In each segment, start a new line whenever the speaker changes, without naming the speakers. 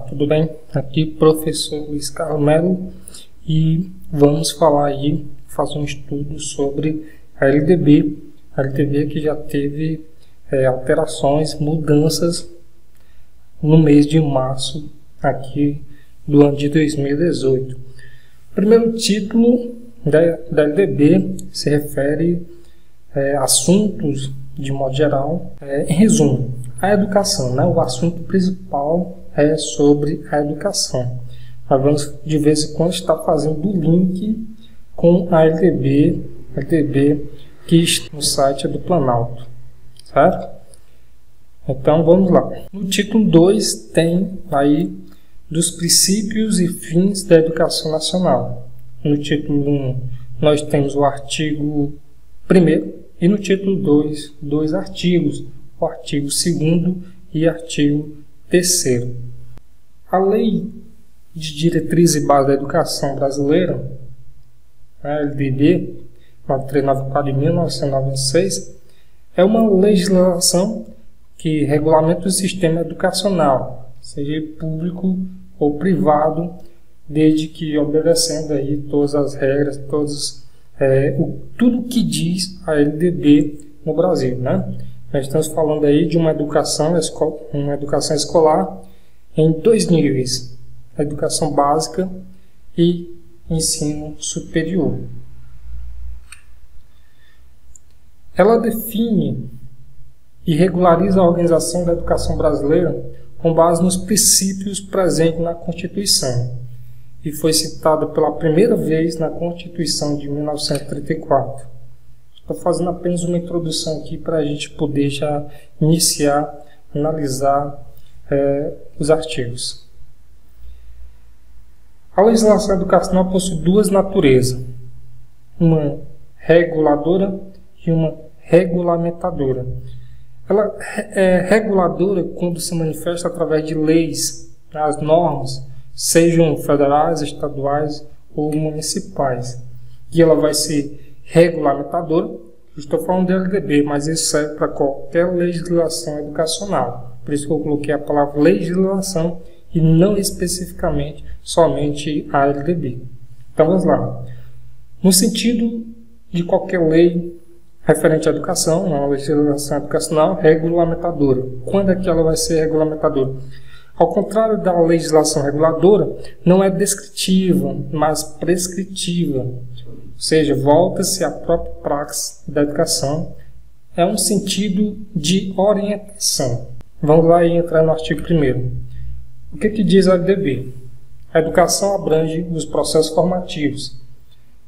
Tudo bem? Aqui professor Luiz Carlos Melo e vamos falar aí, fazer um estudo sobre a LDB. A LDB que já teve alterações, mudanças no mês de março aqui do ano de 2018. O primeiro título da LDB se refere a assuntos de modo geral. Em resumo, a educação, né? O assunto principal é sobre a educação. Nós vamos de vez em quando estar fazendo o link com a LDB que está no site do Planalto, certo? Então vamos lá. No título 2 tem aí dos princípios e fins da educação nacional. No título 1 nós temos o artigo 1º e no título 2, dois artigos, o artigo 2º e artigo 3º. A Lei de Diretriz e Base da Educação Brasileira, a LDB 9394 de 1996, é uma legislação que regulamenta o sistema educacional, seja público ou privado, desde que obedecendo aí todas as regras, tudo que diz a LDB no Brasil, né? Nós estamos falando aí de uma educação escolar em 2 níveis, a educação básica e ensino superior. Ela define e regulariza a organização da educação brasileira com base nos princípios presentes na Constituição e foi citada pela primeira vez na Constituição de 1934. Estou fazendo apenas uma introdução aqui para a gente poder já iniciar a analisar os artigos. A legislação educacional possui duas naturezas, uma reguladora e uma regulamentadora. Ela é reguladora quando se manifesta através de leis, as normas, sejam federais, estaduais ou municipais. E ela vai ser regulamentadora, eu estou falando de LDB, mas isso serve para qualquer legislação educacional. Por isso que eu coloquei a palavra legislação e não especificamente somente a LDB. Então vamos lá. No sentido de qualquer lei referente à educação, uma legislação educacional regulamentadora. Quando é que ela vai ser regulamentadora? Ao contrário da legislação reguladora, não é descritiva, mas prescritiva. Ou seja, volta-se à própria praxe da educação. É um sentido de orientação. Vamos lá e entrar no artigo 1º. O que diz a LDB? A educação abrange os processos formativos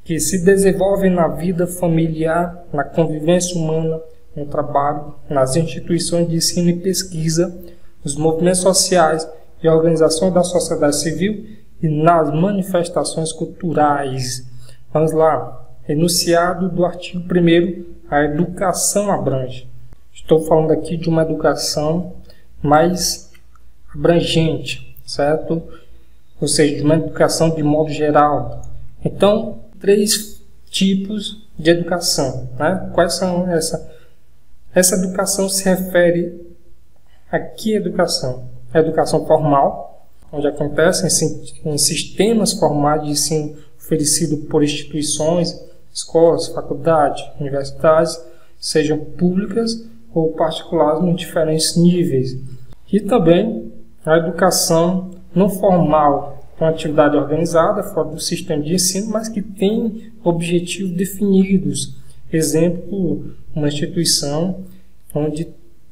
que se desenvolvem na vida familiar, na convivência humana, no trabalho, nas instituições de ensino e pesquisa, nos movimentos sociais e a organização da sociedade civil e nas manifestações culturais. Vamos lá. Enunciado do artigo 1º, a educação abrange. Estou falando aqui de uma educação mais abrangente, certo? Ou seja, de uma educação de modo geral. Então, 3 tipos de educação, né? Quais são essa? Essa educação se refere a que educação? A educação formal, onde acontece em sistemas formais de ensino oferecido por instituições, escolas, faculdades, universidades, sejam públicas ou particulares em diferentes níveis. E também a educação não formal, com atividade organizada fora do sistema de ensino, mas que tem objetivos definidos. Exemplo, uma instituição onde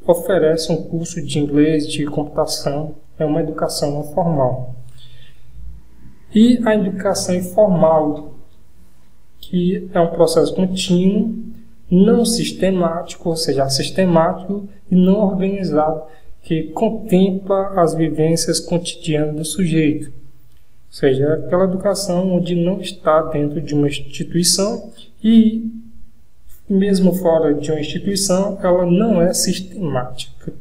oferece um curso de inglês, de computação, é uma educação não formal. E a educação informal, que é um processo contínuo, não sistemático, ou seja, assistemático e não organizado, que contempla as vivências cotidianas do sujeito. Ou seja, aquela educação onde não está dentro de uma instituição e, mesmo fora de uma instituição, ela não é sistemática.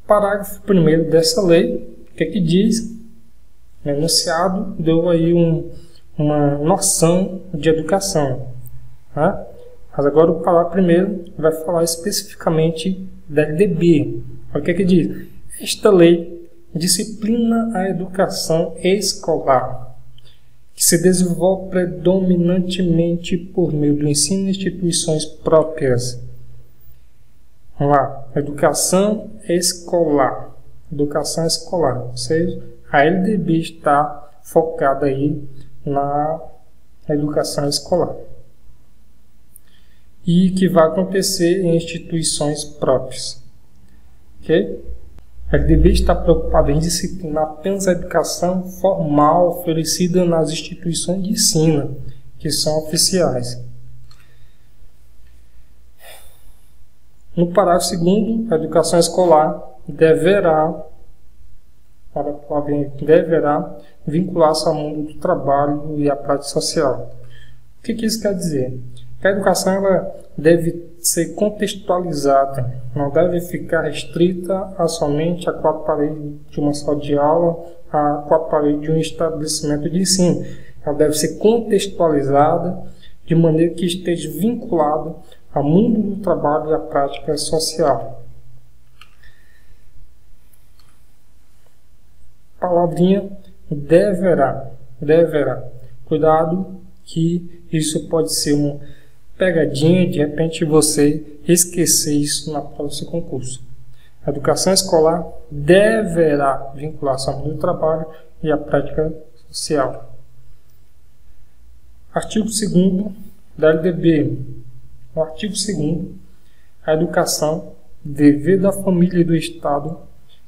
Parágrafo 1º dessa lei, o que diz? O enunciado deu aí uma noção de educação, tá? Mas agora o parágrafo 1º vai falar especificamente da LDB. O que diz? Esta lei disciplina a educação escolar, que se desenvolve predominantemente por meio do ensino em instituições próprias. Vamos lá, educação escolar. Educação escolar, ou seja, a LDB está focada aí na educação escolar. E que vai acontecer em instituições próprias. Ok? A LDB está preocupada em disciplinar apenas a educação formal oferecida nas instituições de ensino, que são oficiais. No parágrafo 2º, a educação escolar deverá vincular-se ao mundo do trabalho e à prática social. O que isso quer dizer? Que a educação ela deve ser contextualizada, não deve ficar restrita a somente a 4 paredes de uma sala de aula, a 4 paredes de um estabelecimento de ensino. Ela deve ser contextualizada de maneira que esteja vinculada ao mundo do trabalho e à prática social. Palavrinha deverá. Cuidado que isso pode ser uma pegadinha, de repente você esquecer isso na prova do seu concurso. A educação escolar deverá vincular-se ao mundo do trabalho e à prática social. Artigo 2º da LDB. No artigo 2º, a educação, dever da família e do Estado,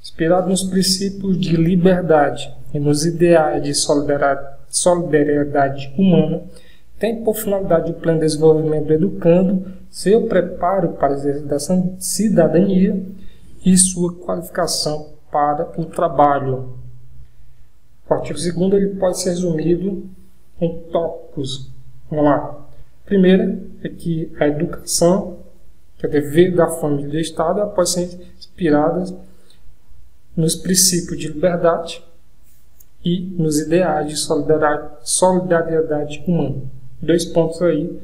inspirado nos princípios de liberdade e nos ideais de solidariedade humana, tem por finalidade o pleno desenvolvimento do educando, seu preparo para o exercício da cidadania e sua qualificação para o trabalho. O artigo 2º ele pode ser resumido em tópicos. Vamos lá. Primeiro é que a educação, que é dever da família e do Estado, ela pode ser inspirada nos princípios de liberdade e nos ideais de solidariedade humana. 2 pontos aí,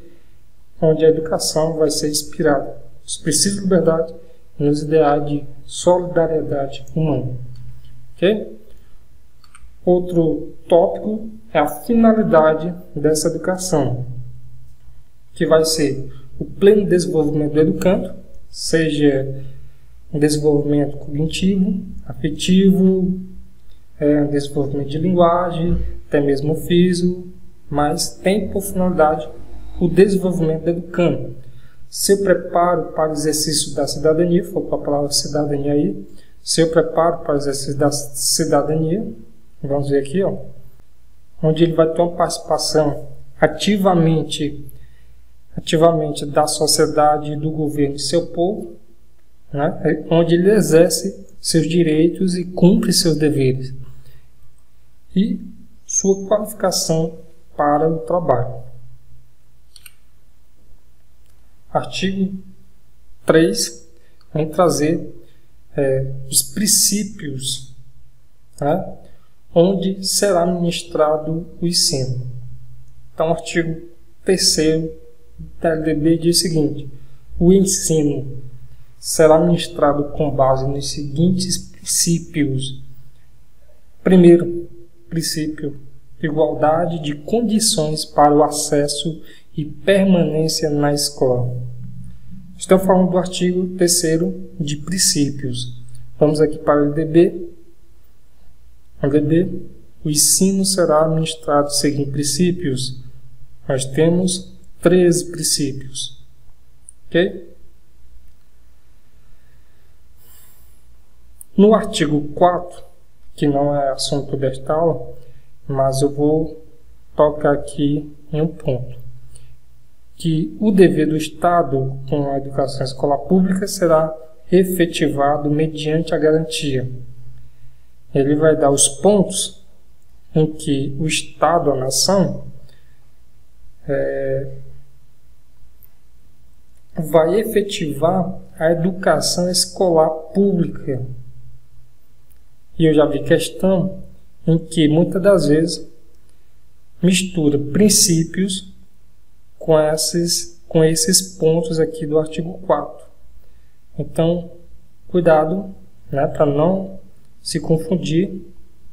onde a educação vai ser inspirada nos princípios de liberdade e nos ideais de solidariedade humana. Ok? Outro tópico é a finalidade dessa educação, que vai ser o pleno desenvolvimento do educando, seja um desenvolvimento cognitivo, afetivo, desenvolvimento de linguagem, até mesmo físico, mas tem por finalidade o desenvolvimento do educando. Seu preparo para o exercício da cidadania, faltou a palavra cidadania aí, seu preparo para o exercício da cidadania, vamos ver aqui, ó, onde ele vai ter uma participação ativamente da sociedade e do governo e seu povo, né, onde ele exerce seus direitos e cumpre seus deveres, e sua qualificação para o trabalho. Artigo 3 vem trazer os princípios, né, onde será ministrado o ensino. Então, o artigo 3º da LDB diz o seguinte: o ensino será ministrado com base nos seguintes princípios. Primeiro princípio: igualdade de condições para o acesso e permanência na escola. Estamos falando do artigo 3º de princípios. Vamos aqui para o LDB. LDB, o ensino será ministrado seguindo princípios. Nós temos 13 princípios. Ok? No artigo 4, que não é assunto desta aula, mas eu vou tocar aqui em um ponto, que o dever do Estado com a educação escolar pública será efetivado mediante a garantia. Ele vai dar os pontos em que o Estado, a nação, vai efetivar a educação escolar pública. E eu já vi questão em que muitas das vezes mistura princípios com esses pontos aqui do artigo 4. Então, cuidado né, para não se confundir,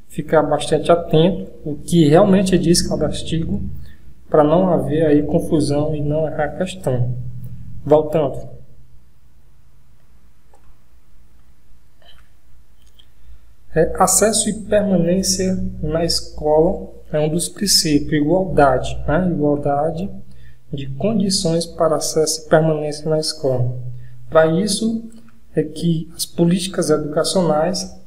ficar bastante atento o que realmente diz cada artigo, para não haver aí confusão e não errar a questão. Voltando. Acesso e permanência na escola é um dos princípios. Igualdade, né? Igualdade de condições para acesso e permanência na escola. Para isso é que as políticas educacionais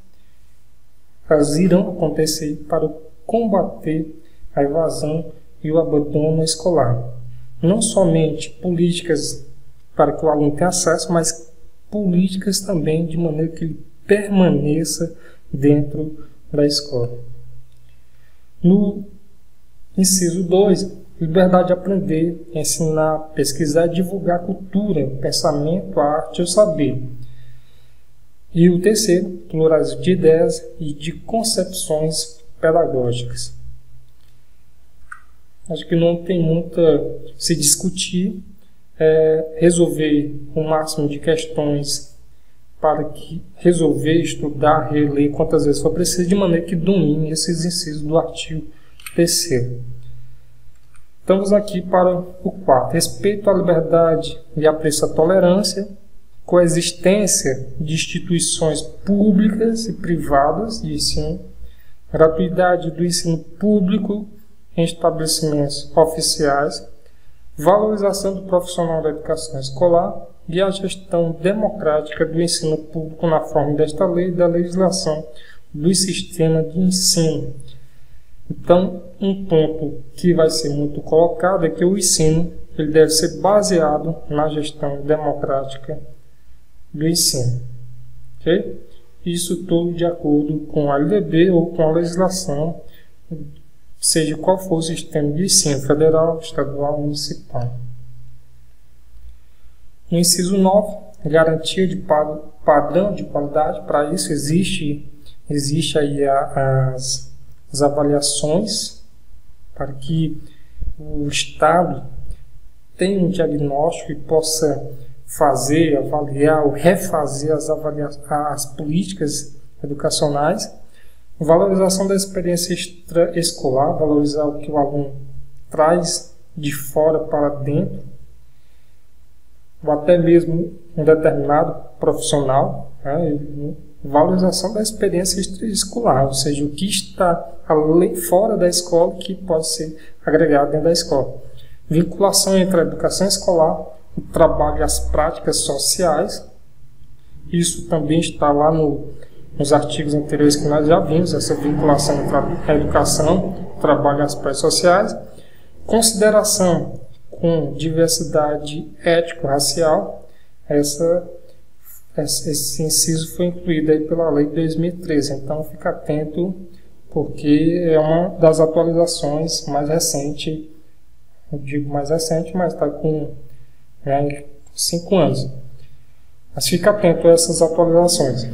elas irão acontecer para combater a evasão e o abandono escolar. Não somente políticas para que o aluno tenha acesso, mas políticas também de maneira que ele permaneça dentro da escola. No inciso 2, liberdade de aprender, ensinar, pesquisar e divulgar a cultura, o pensamento, a arte e o saber. E o terceiro, pluralismo de ideias e de concepções pedagógicas. Acho que não tem muito a se discutir, resolver o máximo de questões para que resolver, estudar, reler quantas vezes for preciso, de maneira que domine esses incisos do artigo 3º. Estamos aqui para o 4. Respeito à liberdade e apreço à tolerância, coexistência de instituições públicas e privadas de ensino, gratuidade do ensino público em estabelecimentos oficiais, valorização do profissional da educação escolar e a gestão democrática do ensino público na forma desta lei e da legislação do sistema de ensino. Então, um ponto que vai ser muito colocado é que o ensino ele deve ser baseado na gestão democrática do ensino. Okay? Isso tudo de acordo com a LDB ou com a legislação, seja qual for o sistema de ensino, federal, estadual, municipal. No inciso 9, garantia de padrão de qualidade. Para isso existe aí as avaliações, para que o Estado tenha um diagnóstico e possa fazer, avaliar ou refazer as políticas educacionais. Valorização da experiência extraescolar, valorizar o que o aluno traz de fora para dentro, ou até mesmo um determinado profissional, né? Valorização da experiência extraescolar, ou seja, o que está fora da escola que pode ser agregado dentro da escola. Vinculação entre a educação escolar, o trabalho e as práticas sociais. Isso também está lá nos artigos anteriores que nós já vimos, essa vinculação entre a educação, o trabalho e as práticas sociais. Consideração com diversidade étnico-racial. Esse inciso foi incluído aí pela lei de 2013, então fica atento, porque é uma das atualizações mais recente, eu digo mais recente, mas está com 5 anos. Mas fica atento a essas atualizações.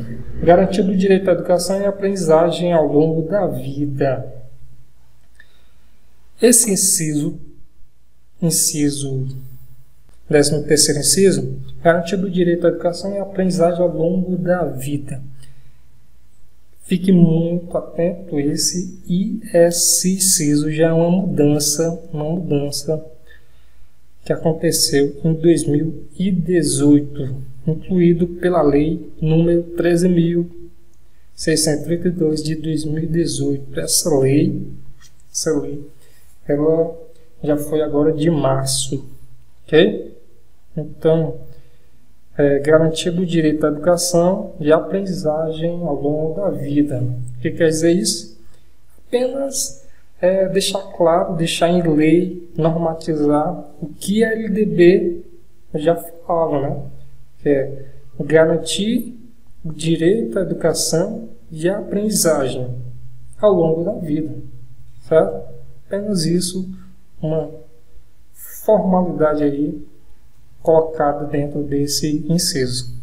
Garantia do direito à educação e aprendizagem ao longo da vida. Esse inciso 13º inciso, garantia do direito à educação e aprendizagem ao longo da vida. Fique muito atento a esse inciso já é uma mudança que aconteceu em 2018, incluído pela lei número 13.632 de 2018. Essa lei, ela já foi agora de março, ok? Então, garantia do direito à educação e aprendizagem ao longo da vida. O que quer dizer isso? Apenas deixar claro, deixar em lei, normatizar o que a LDB já fala, né? Que é garantir o direito à educação e à aprendizagem ao longo da vida, certo? Apenas isso, uma formalidade aí colocada dentro desse inciso.